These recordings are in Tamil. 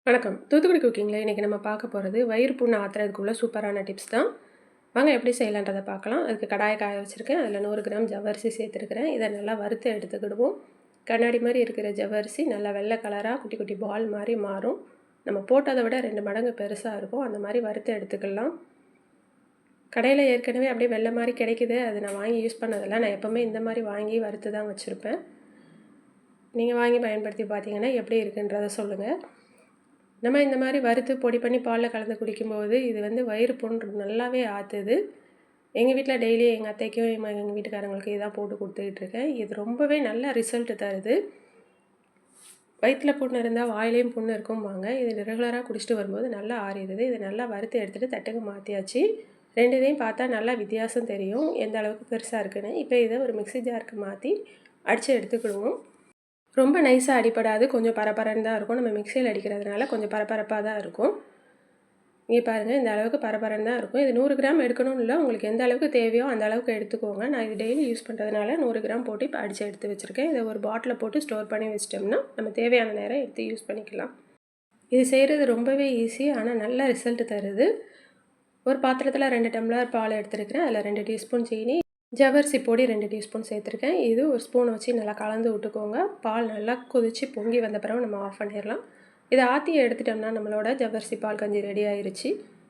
வணக்கம். தூத்துக்குடி குக்கிங்கில் இன்றைக்கி நம்ம பார்க்க போகிறது வயிறு புண்ணு ஆற்றுறதுக்குள்ள சூப்பரான டிப்ஸ் தான். வாங்க எப்படி செய்யலான்றதை பார்க்கலாம். அதுக்கு கடாயை காய வச்சுருக்கேன். அதில் 100 கிராம் ஜவ்வரிசி சேர்த்துருக்கிறேன். இதை நல்லா வறுத்து எடுத்துக்கிடுவோம். கண்ணாடி மாதிரி இருக்கிற ஜவ்வரிசி நல்லா வெள்ளை கலராக குட்டி குட்டி பால் மாதிரி மாறும். நம்ம போட்டதை விட 2 மடங்கு பெருசாக இருக்கும். அந்த மாதிரி வறுத்து எடுத்துக்கலாம். கடையில் ஏற்கனவே அப்படியே வெள்ளை மாதிரி கிடைக்குது. அது நான் வாங்கி யூஸ் பண்ணதில்லை. நான் எப்போவுமே இந்த மாதிரி வாங்கி வறுத்து தான் வச்சுருப்பேன். நீங்கள் வாங்கி பயன்படுத்தி பார்த்தீங்கன்னா எப்படி இருக்குன்றதை சொல்லுங்கள். நம்ம இந்த மாதிரி வறுத்து பொடி பண்ணி பாலில் கலந்து குடிக்கும்போது இது வயிறு புண்ணு நல்லாவே ஆற்றுது. எங்கள் வீட்டில் டெய்லி எங்கள் அத்தைக்கும் எங்கள் வீட்டுக்காரங்களுக்கு இதான் போட்டு கொடுத்துக்கிட்டுருக்கேன். இது ரொம்பவே நல்ல ரிசல்ட்டு தருது. வயிற்றில் புண்ணு இருந்தால் வாயிலையும் புண்ணு இருக்கும்பாங்க. இது ரெகுலராக குடிச்சிட்டு வரும்போது நல்லா ஆறிடுது. இது நல்லா வறுத்து எடுத்துகிட்டு தட்டுக்கு மாற்றியாச்சு. 2 இதையும் பார்த்தா நல்லா வித்தியாசம் தெரியும் எந்த அளவுக்கு பெருசாக இருக்குன்னு. இப்போ இதை ஒரு மிக்ஸி ஜாருக்கு மாற்றி அடித்து எடுத்துக்கிடுவோம். ரொம்ப நைஸாக அடிப்படாது, கொஞ்சம் பரபரன்னு தான் இருக்கும். நம்ம மிக்சியில் அடிக்கிறதுனால கொஞ்சம் பரபரப்பாக தான் இருக்கும். இங்கே பாருங்கள், இந்த அளவுக்கு பரபரன்னு தான் இருக்கும். இது 100 கிராம் எடுக்கணும்னு இல்லை, உங்களுக்கு எந்த அளவுக்கு தேவையோ அந்த அளவுக்கு எடுத்துக்கோங்க. நான் இது டெய்லி யூஸ் பண்ணுறதுனால 100 கிராம் போட்டு இப்போ அடித்து எடுத்து வச்சுருக்கேன். இதை ஒரு பாட்டிலில் போட்டு ஸ்டோர் பண்ணி வச்சிட்டோம்னா நம்ம தேவையான நேரம் எடுத்து யூஸ் பண்ணிக்கலாம். இது செய்கிறது ரொம்பவே ஈஸி, ஆனால் நல்ல ரிசல்ட் தருது. ஒரு பாத்திரத்தில் 2 டம்ளர் பால் எடுத்துருக்கிறேன். அதில் 2 டீஸ்பூன் சீனி, ஜவ்வரிசி பொடி 2 டீஸ்பூன் சேர்த்துருக்கேன். இது ஒரு ஸ்பூனை வச்சு நல்லா கலந்து விட்டுக்கோங்க. பால் நல்லா கொதித்து பொங்கி வந்த பிறகு நம்ம ஆஃப் பண்ணிடலாம். இதை ஆற்றி எடுத்துட்டோம்னா நம்மளோட ஜவ்வரிசி பால் கஞ்சி ரெடி ஆயிடுச்சு.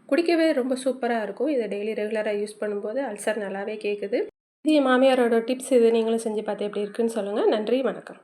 குடிக்கவே ரொம்ப சூப்பராக இருக்கும். இதை டெய்லி ரெகுலராக யூஸ் பண்ணும்போது அல்சர் நல்லாவே கேட்குது. இது என் மாமியாரோட டிப்ஸ். இது நீங்களும் செஞ்சு பார்த்து எப்படி இருக்குன்னு சொல்லுங்கள். நன்றி, வணக்கம்.